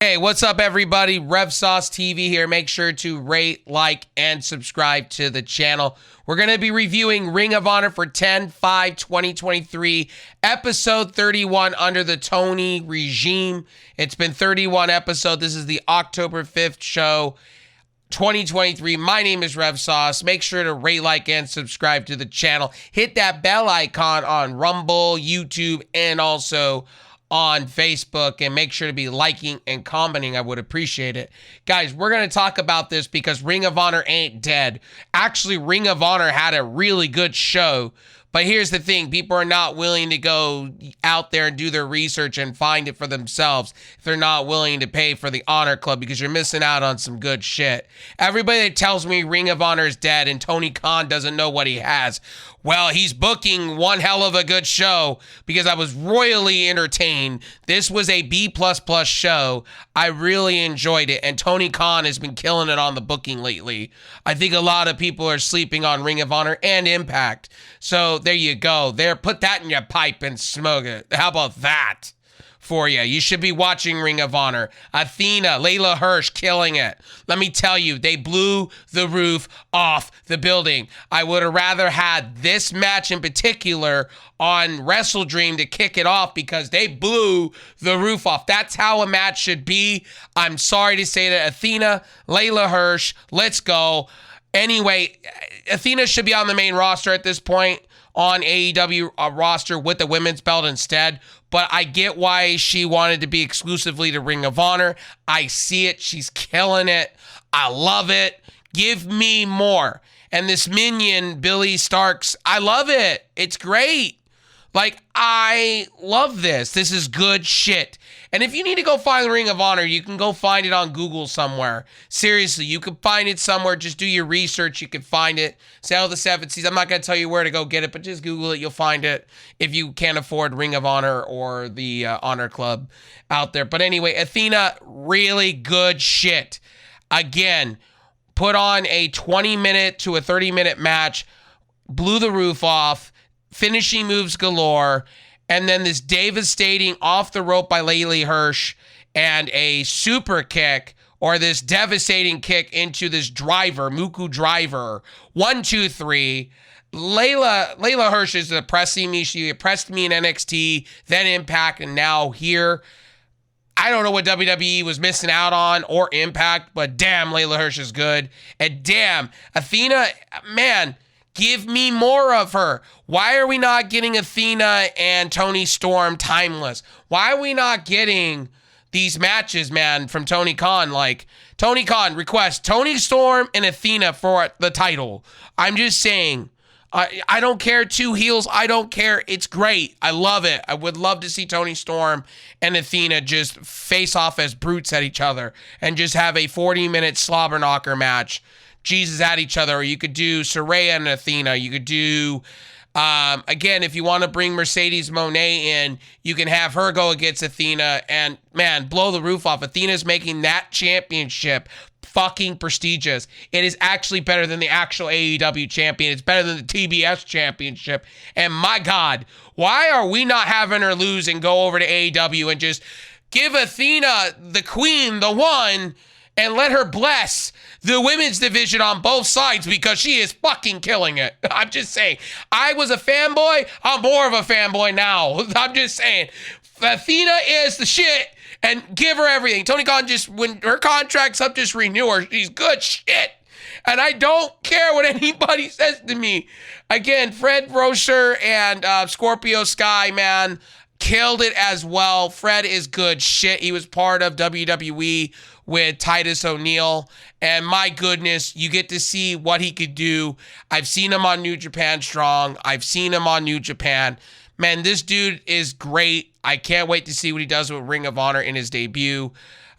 Hey, what's up, everybody? Rev Sauce TV here. Make sure to rate, like, and subscribe to the channel. We're going to be reviewing Ring of Honor for 10/5/2023, episode 31 under the Tony regime. It's been 31 episodes. This is the October 5th show, 2023. My name is Rev Sauce. Make sure to rate, like, and subscribe to the channel. Hit that bell icon on Rumble, YouTube, and also on Facebook, and make sure to be liking and commenting. I would appreciate it. Guys, we're going to talk about this because Ring of Honor ain't dead. Actually, Ring of Honor had a really good show, but here's the thing. People are not willing to go out there and do their research and find it for themselves if they're not willing to pay for the Honor Club, because you're missing out on some good shit. Everybody that tells me Ring of Honor is dead and Tony Khan doesn't know what he has, well, he's booking one hell of a good show, because I was royally entertained. This was a B++ show. I really enjoyed it, and Tony Khan has been killing it on the booking lately. I think a lot of people are sleeping on Ring of Honor and Impact. So there you go. There, put that in your pipe and smoke it. How about that for you? You should be watching Ring of Honor. Athena, Leyla, Hirsh killing it. Let me tell you, they blew the roof off the building. I would have rather had this match in particular on Wrestle Dream to kick it off, because they blew the roof off. That's how a match should be. I'm sorry to say that. Athena, Leyla, Hirsh, let's go. Anyway, Athena should be on the main roster at this point, on AEW roster with the women's belt instead. But I get why she wanted to be exclusively to Ring of Honor. I see it. She's killing it. I love it. Give me more. And this minion, Billy Starks, I love it. It's great. Like, I love this. This is good shit. And if you need to go find Ring of Honor, you can go find it on Google somewhere. Seriously, you can find it somewhere. Just do your research. You can find it. Sail of the Seven Seas. I'm not going to tell you where to go get it, but just Google it. You'll find it if you can't afford Ring of Honor or the Honor Club out there. But anyway, Athena, really good shit. Again, put on a 20-minute to a 30-minute match, blew the roof off, finishing moves galore, and then this devastating off the rope by Leyla Hirsh and a super kick, or this devastating kick into this driver, Muku driver. 1, 2, 3. Leyla Hirsh is oppressing me. She oppressed me in NXT, then Impact, and now here. I don't know what WWE was missing out on, or Impact, but damn, Leyla Hirsh is good. And damn, Athena, man, give me more of her. Why are we not getting Athena and Toni Storm timeless? Why are we not getting these matches, man, from Tony Khan? Like, Tony Khan, request Toni Storm and Athena for the title. I'm just saying, I don't care, two heels. I don't care. It's great. I love it. I would love to see Toni Storm and Athena just face off as brutes at each other and just have a 40-minute slobber knocker match. Jesus at each other. Or you could do Saraya and Athena. You could do, again, if you want to bring Mercedes Moné in, you can have her go against Athena and, man, blow the roof off. Athena's making that championship fucking prestigious. It is actually better than the actual AEW champion. It's better than the TBS championship. And my God, why are we not having her lose and go over to AEW and just give Athena, the queen, the one, and let her bless the women's division on both sides, because she is fucking killing it. I'm just saying. I was a fanboy. I'm more of a fanboy now. I'm just saying. Athena is the shit, and give her everything. Tony Khan, just when her contract's up, just renew her. She's good shit. And I don't care what anybody says to me. Again, Fred Rocher and Scorpio Sky, man, killed it as well. Fred is good shit. He was part of WWE with Titus O'Neil, and my goodness, you get to see what he could do. I've seen him on New Japan Strong. I've seen him on New Japan. Man, this dude is great. I can't wait to see what he does with Ring of Honor in his debut.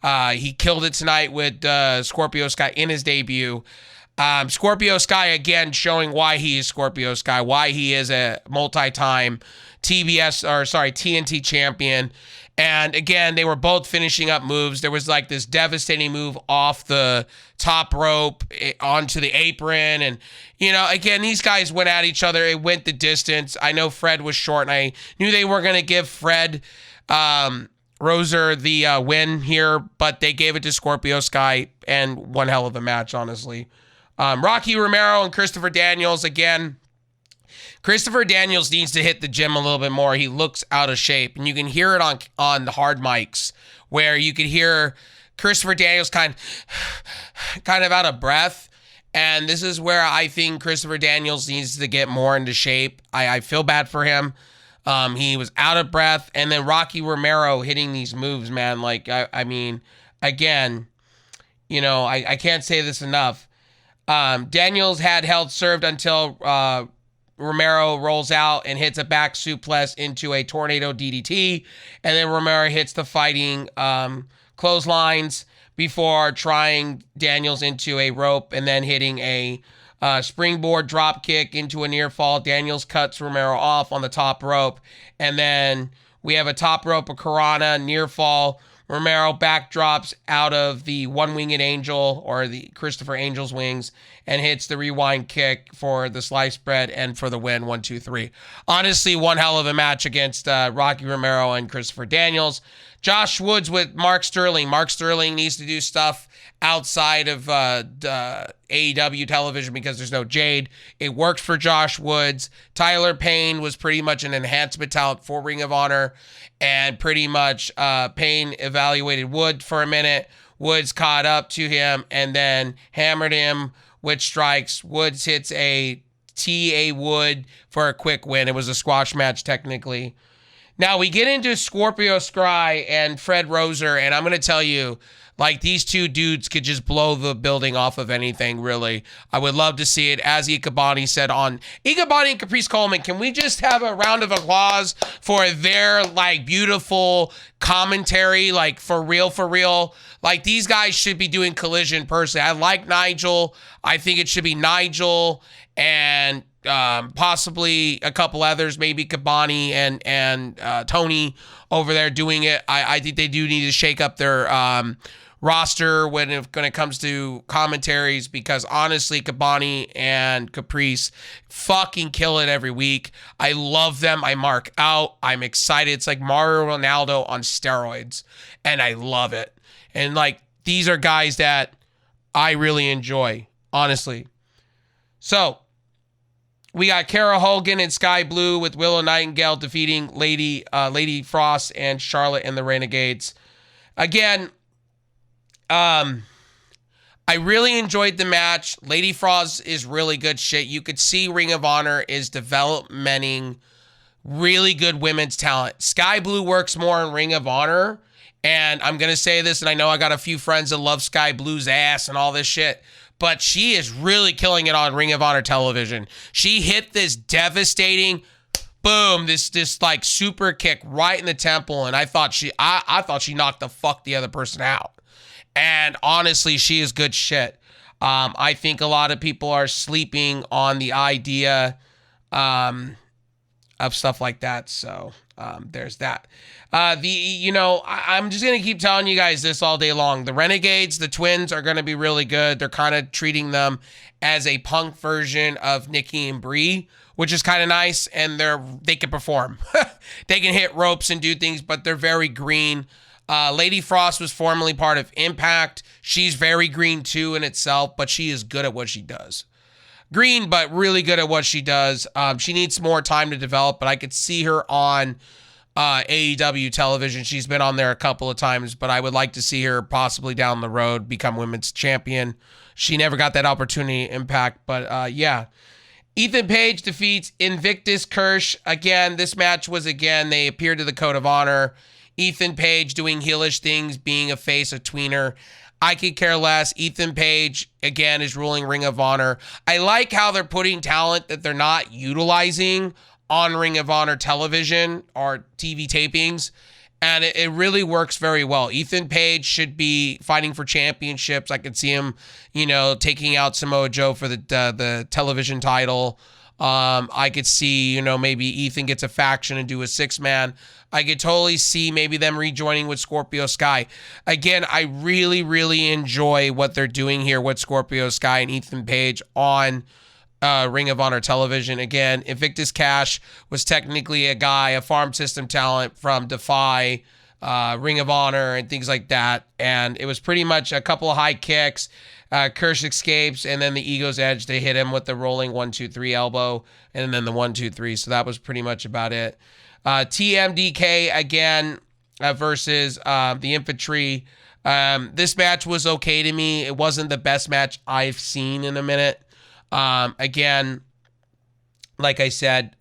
He killed it tonight with Scorpio Sky in his debut. Scorpio Sky, again, showing why he is Scorpio Sky, why he is a multi-time TNT champion. And again, they were both finishing up moves. There was like this devastating move off the top rope onto the apron. And, you know, again, these guys went at each other. It went the distance. I know Fred was short, and I knew they were going to give Fred Roser the win here, but they gave it to Scorpio Sky, and one hell of a match, honestly. Rocky Romero and Christopher Daniels, again, Christopher Daniels needs to hit the gym a little bit more. He looks out of shape, and you can hear it on the hard mics, where you could hear Christopher Daniels kind of out of breath. And this is where I think Christopher Daniels needs to get more into shape. I feel bad for him. He was out of breath. And then Rocky Romero hitting these moves, man. Like, I mean, again, you know, I can't say this enough. Daniels had held served until Romero rolls out and hits a back suplex into a tornado DDT. And then Romero hits the fighting clotheslines before trying Daniels into a rope and then hitting a springboard drop kick into a near fall. Daniels cuts Romero off on the top rope. And then we have a top rope of Karana, near fall. Romero backdrops out of the one-winged angel, or the Christopher Angel's wings, and hits the rewind kick for the sliced bread and for the win, 1, 2, 3. Honestly, one hell of a match against Rocky Romero and Christopher Daniels. Josh Woods with Mark Sterling. Mark Sterling needs to do stuff outside of AEW television because there's no Jade. It works for Josh Woods. Tyler Payne was pretty much an enhancement talent for Ring of Honor, and pretty much Payne evaluated Wood for a minute. Woods caught up to him and then hammered him with strikes. Woods hits a T.A. Wood for a quick win. It was a squash match technically. Now we get into Scorpio Sky and Fred Roser, and I'm going to tell you, like, these two dudes could just blow the building off of anything, really. I would love to see it. As Ikebani said on Ikebani and Caprice Coleman, can we just have a round of applause for their, like, beautiful commentary, like, for real? Like, these guys should be doing Collision personally. I like Nigel. I think it should be Nigel and possibly a couple others, maybe Kabani and Tony over there doing it. I think they do need to shake up their roster when it comes to commentaries, because honestly, Kabani and Caprice fucking kill it every week. I love them. I mark out. I'm excited. It's like Mario Ronaldo on steroids, and I love it. And like, these are guys that I really enjoy, honestly. So we got Kara Hogan and Sky Blue with Willow Nightingale defeating Lady Frost and Charlotte and the Renegades. Again, I really enjoyed the match. Lady Frost is really good shit. You could see Ring of Honor is developmenting really good women's talent. Sky Blue works more in Ring of Honor. And I'm going to say this, and I know I got a few friends that love Sky Blue's ass and all this shit, but she is really killing it on Ring of Honor television. She hit this devastating, boom, this like super kick right in the temple, and I thought she knocked the other person out. And honestly, she is good shit. I think a lot of people are sleeping on the idea of stuff like that. So there's that. I'm just going to keep telling you guys this all day long. The Renegades, the twins, are going to be really good. They're kind of treating them as a Punk version of Nikki and Brie, which is kind of nice. And they can perform. They can hit ropes and do things, but they're very green. Lady Frost was formerly part of Impact. She's very green too in itself, but she is good at what she does. Green, but really good at what she does. She needs more time to develop, but I could see her on AEW television. She's been on there a couple of times, but I would like to see her possibly down the road become women's champion. She never got that opportunity in Impact, but yeah. Ethan Page defeats Invictus Hirsh. Again, this match was, they appeared to the Code of Honor. Ethan Page doing heelish things, being a face, a tweener. I could care less. Ethan Page, again, is ruling Ring of Honor. I like how they're putting talent that they're not utilizing on Ring of Honor television or TV tapings, and it really works very well. Ethan Page should be fighting for championships. I could see him, taking out Samoa Joe for the television title. I could see, maybe Ethan gets a faction and do a 6-man. I could totally see maybe them rejoining with Scorpio Sky. Again, I really, really enjoy what they're doing here with Scorpio Sky and Ethan Page on Ring of Honor television. Again, Invictus Cash was technically a farm system talent from Defy Ring of Honor and things like that. And it was pretty much a couple of high kicks. Hirsh escapes, and then the Ego's Edge. They hit him with the rolling 1-2-3 elbow, and then the 1-2-3. So that was pretty much about it. TMDK again versus the Infantry. This match was okay to me. It wasn't the best match I've seen in a minute. Again, like I said,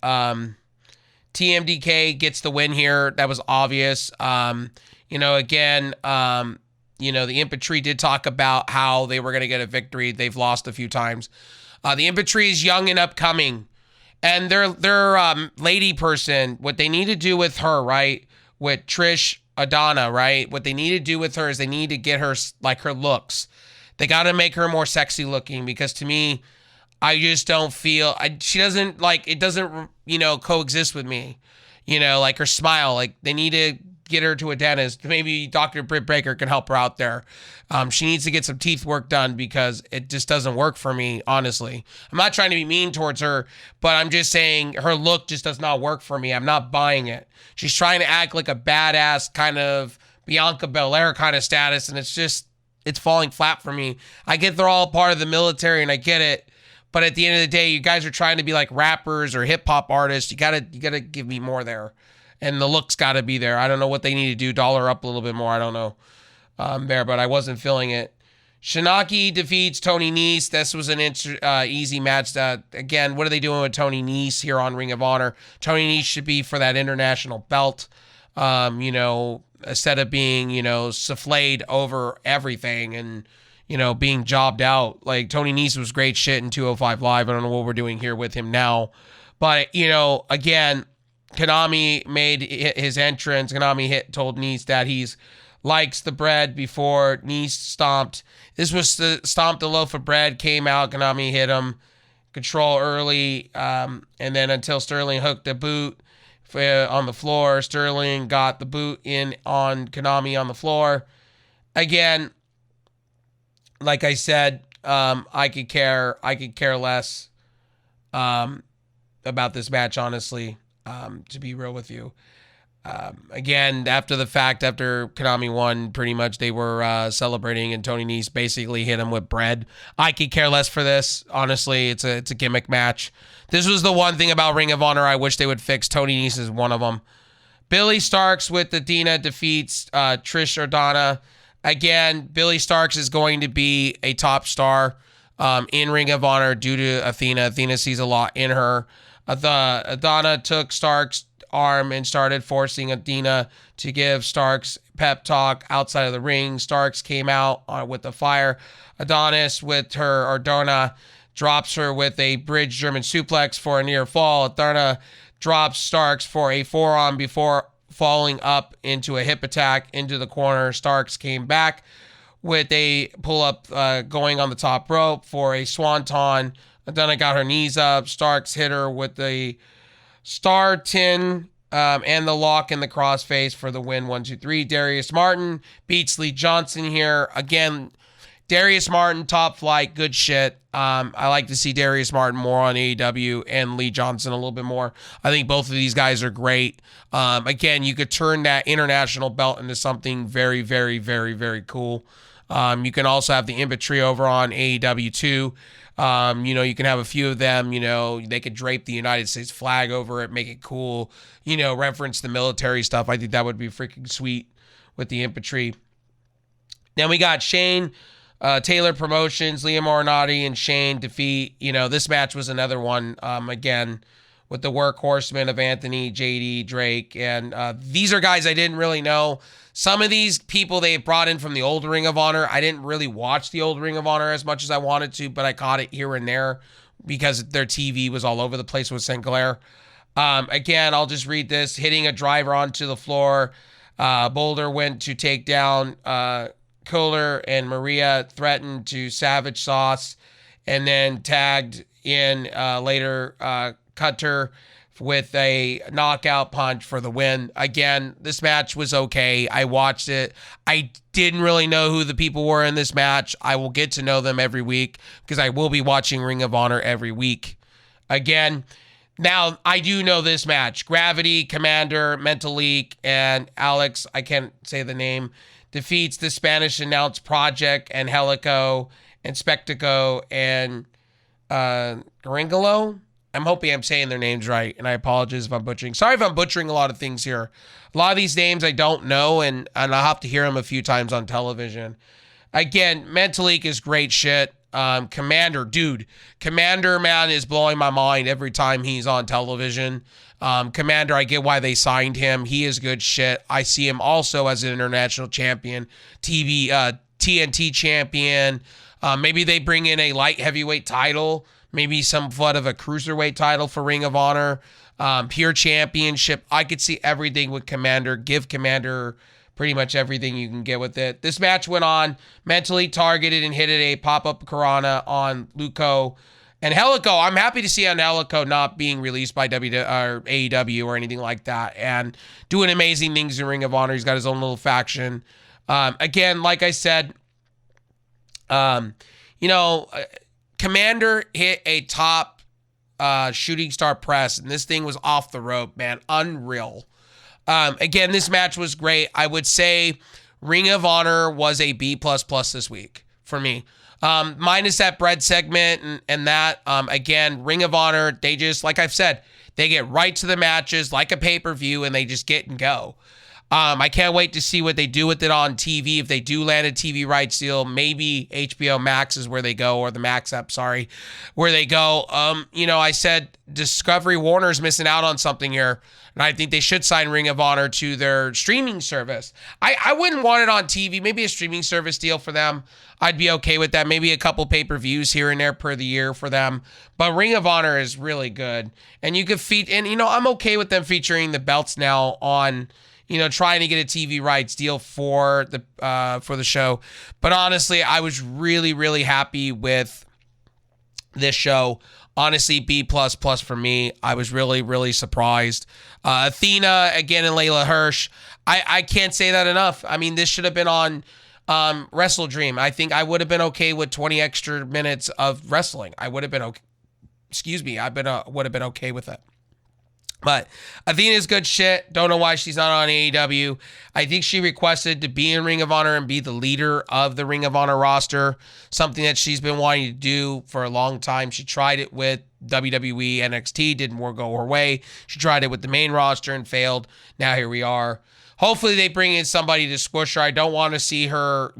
TMDK gets the win here. That was obvious. Again, the Infantry did talk about how they were going to get a victory. They've lost a few times. The Infantry is young and upcoming. And their lady person, what they need to do with her, right, with Trish Adana, right, what they need to do with her is they need to get her, like, her looks. They got to make her more sexy looking, because to me, I just don't feel, she doesn't, like, it doesn't, coexist with me. Like her smile, like they need to get her to a dentist. Maybe Dr. Britt Baker can help her out there. She needs to get some teeth work done, because it just doesn't work for me, honestly. I'm not trying to be mean towards her, but I'm just saying her look just does not work for me. I'm not buying it. She's trying to act like a badass kind of Bianca Belair kind of status, and it's falling flat for me. I get they're all part of the military, and I get it. But at the end of the day, you guys are trying to be like rappers or hip hop artists. You gotta give me more there. And the looks got to be there. I don't know what they need to do. Dollar up a little bit more. I don't know but I wasn't feeling it. Shinaki defeats Tony Nese. This was an easy match. Again, what are they doing with Tony Nese here on Ring of Honor? Tony Nese should be for that international belt. Instead of being, souffled over everything and, being jobbed out. Like, Tony Nese was great shit in 205 Live. I don't know what we're doing here with him now. But, again, Konami made his entrance. Konami told Nese that he's likes the bread before Nese stomped. This was stomped a loaf of bread, came out. Konami hit him. Control early. And then until Sterling hooked the boot on the floor. Sterling got the boot in on Konami on the floor. Again, like I said, I could care less about this match, honestly. To be real with you. Again, after Konami won, pretty much they were celebrating, and Tony Nese basically hit him with bread. I could care less for this. Honestly, it's a gimmick match. This was the one thing about Ring of Honor I wish they would fix. Tony Nese is one of them. Billy Starks with Athena defeats Trish Adana. Again, Billy Starks is going to be a top star in Ring of Honor due to Athena. Athena sees a lot in her. Adana took Starks' arm and started forcing Athena to give Starks pep talk outside of the ring. Starks came out with the fire. Adana drops her with a bridge German suplex for a near fall. Adana drops Starks for a forearm before falling up into a hip attack into the corner. Starks came back with a pull-up going on the top rope for a swanton. Adana got her knees up. Starks hit her with the star tin and the lock in the crossface for the win. 1-2-3. Darius Martin beats Lee Johnson here. Again, Darius Martin, top flight, good shit. I like to see Darius Martin more on AEW and Lee Johnson a little bit more. I think both of these guys are great. Again, you could turn that international belt into something very, very, very, very cool. You can also have the Infantry over on AEW too. You can have a few of them, they could drape the United States flag over it, make it cool, reference the military stuff. I think that would be freaking sweet with the Infantry. Then we got Shane Taylor Promotions, Liam Ornati and Shane defeat. This match was another one, again, with the workhorsemen of Anthony, JD, Drake. And these are guys I didn't really know. Some of these people they brought in from the old Ring of Honor. I didn't really watch the old Ring of Honor as much as I wanted to, but I caught it here and there because their TV was all over the place with Sinclair. Again, I'll just read this. Hitting a driver onto the floor. Boulder went to take down Kohler, and Maria threatened to Savage Sauce and then tagged in later Cutter with a knockout punch for the win. Again, this match was okay. I watched it. I didn't really know who the people were in this match. I will get to know them every week because I will be watching Ring of Honor every week. Again, Now, I do know this match. Gravity, Commander, Mentalik, and Alex, I can't say the name, defeats the Spanish announced Project and Helico and Spectaco and Ringolo. I'm hoping I'm saying their names right, and I apologize if I'm butchering. Sorry if I'm butchering a lot of things here. A lot of these names I don't know, and I'll have to hear them a few times on television. Again, Mentalik is great shit. Commander, dude. Commander, man, is blowing my mind every time he's on television. Commander, I get why they signed him. He is good shit. I see him also as an international champion, TNT champion. Maybe they bring in a light heavyweight title, maybe somewhat of a cruiserweight title for Ring of Honor, pure championship. I could see everything with Commander. Give Commander pretty much everything you can get with it. This match went on, mentally targeted and hit a pop-up Karana on Luco and Helico. I'm happy to see on Helico not being released by AEW or anything like that, and doing amazing things in Ring of Honor. He's got his own little faction. Again, like I said, Commander hit a top shooting star press, and this thing was off the rope, man. Unreal. Again, this match was great. I would say Ring of Honor was a B++ this week for me. Minus that bread segment and that. Again, Ring of Honor, they just, like I've said, they get right to the matches like a pay-per-view, and they just get and go. I can't wait to see what they do with it on TV. If they do land a TV rights deal, maybe HBO Max is where they go, or the Max app, sorry, where they go. I said Discovery Warner's missing out on something here, and I think they should sign Ring of Honor to their streaming service. I wouldn't want it on TV. Maybe a streaming service deal for them. I'd be okay with that. Maybe a couple pay-per-views here and there per the year for them. But Ring of Honor is really good. And you could I'm okay with them featuring the belts now on, trying to get a TV rights deal for the show. But honestly, I was really, really happy with this show. Honestly, B++ for me. I was really, really surprised. Athena, again, and Leyla Hirsh. I can't say that enough. I mean, this should have been on Wrestle Dream. I think I would have been okay with 20 extra minutes of wrestling. I would have been okay. Excuse me. Would have been okay with it. But Athena's good shit. Don't know why she's not on AEW. I think she requested to be in Ring of Honor and be the leader of the Ring of Honor roster, something that she's been wanting to do for a long time. She tried it with WWE, NXT, didn't go her way. She tried it with the main roster and failed. Now here we are. Hopefully they bring in somebody to squish her. I don't want to see her,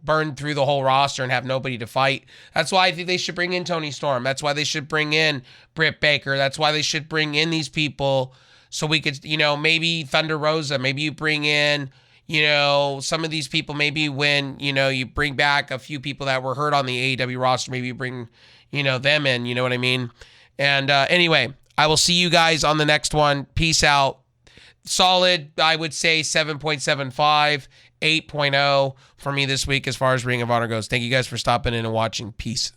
burn through the whole roster and have nobody to fight. That's why I think they should bring in Toni Storm. That's why they should bring in Britt Baker. That's why they should bring in these people so we could, maybe Thunder Rosa. Maybe you bring in, some of these people. Maybe when, you bring back a few people that were hurt on the AEW roster, maybe you bring, them in. You know what I mean? And anyway, I will see you guys on the next one. Peace out. Solid, I would say 7.75, 8.0 for me this week as far as Ring of Honor goes. Thank you guys for stopping in and watching. Peace.